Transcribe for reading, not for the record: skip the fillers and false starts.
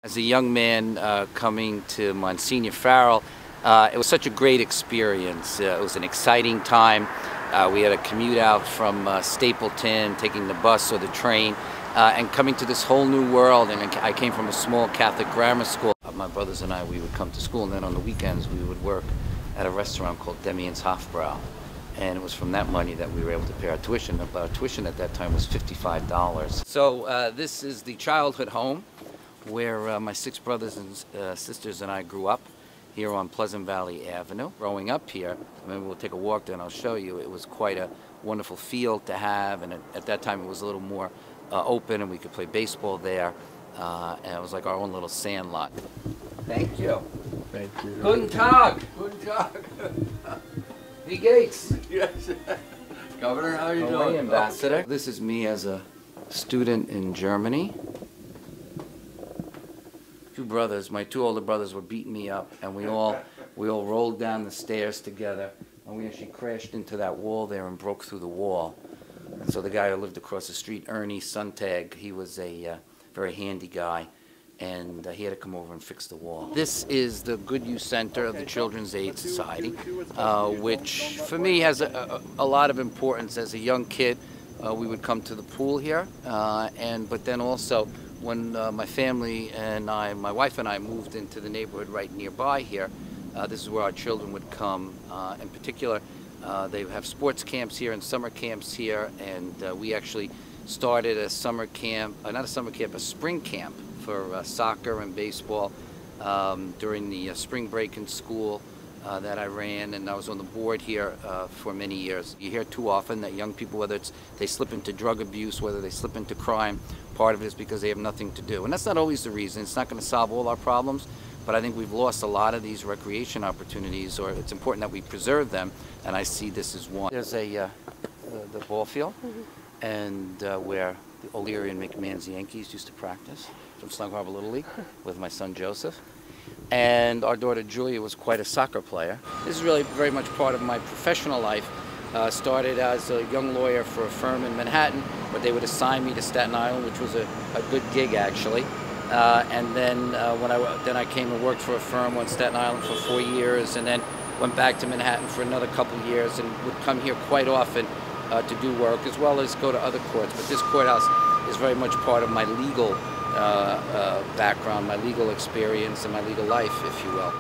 As a young man coming to Monsignor Farrell, it was such a great experience. It was an exciting time. We had a commute out from Stapleton, taking the bus or the train, and coming to this whole new world. And I came from a small Catholic grammar school. My brothers and I, we would come to school, and then on the weekends we would work at a restaurant called Demian's Hofbrau. And it was from that money that we were able to pay our tuition. Our tuition at that time was $55. So this is the childhood home where my 6 brothers and sisters and I grew up, here on Pleasant Valley Avenue. Growing up here, maybe we'll take a walk there and I'll show you, it was quite a wonderful field to have, and at that time it was a little more open, and we could play baseball there, and it was like our own little sand lot. Thank you. Thank you. Guten Tag. Guten Tag. Wie geht's? Yes. Governor, how are you Away, doing? Ambassador. This is me as a student in Germany. 2 brothers, my 2 older brothers, were beating me up, and we all rolled down the stairs together, and we actually crashed into that wall there and broke through the wall. And so the guy who lived across the street, Ernie Suntag, he was a very handy guy, and he had to come over and fix the wall. This is the Good Youth Center of the Children's Aid Society, which for me has a lot of importance. As a young kid, we would come to the pool here, but then also when my family and my wife and I moved into the neighborhood right nearby here, this is where our children would come. In particular, they have sports camps here and summer camps here, and we actually started a summer camp, not a summer camp, a spring camp for soccer and baseball during the spring break in school that I ran, and I was on the board here for many years. You hear too often that young people, whether it's they slip into drug abuse, whether they slip into crime, part of it is because they have nothing to do. And that's not always the reason. It's not going to solve all our problems, but I think we've lost a lot of these recreation opportunities, or it's important that we preserve them, and I see this as one. There's the ball field, and where the O'Leary and McMahon's Yankees used to practice from Snug Harbor Little League with my son Joseph. And our daughter Julia was quite a soccer player. This is really very much part of my professional life. Started as a young lawyer for a firm in Manhattan, but they would assign me to Staten Island, which was a good gig actually. And then then I came and worked for a firm on Staten Island for 4 years, and then went back to Manhattan for another couple of years, and would come here quite often to do work as well as go to other courts. But this courthouse is very much part of my legal background, my legal experience, and my legal life, if you will.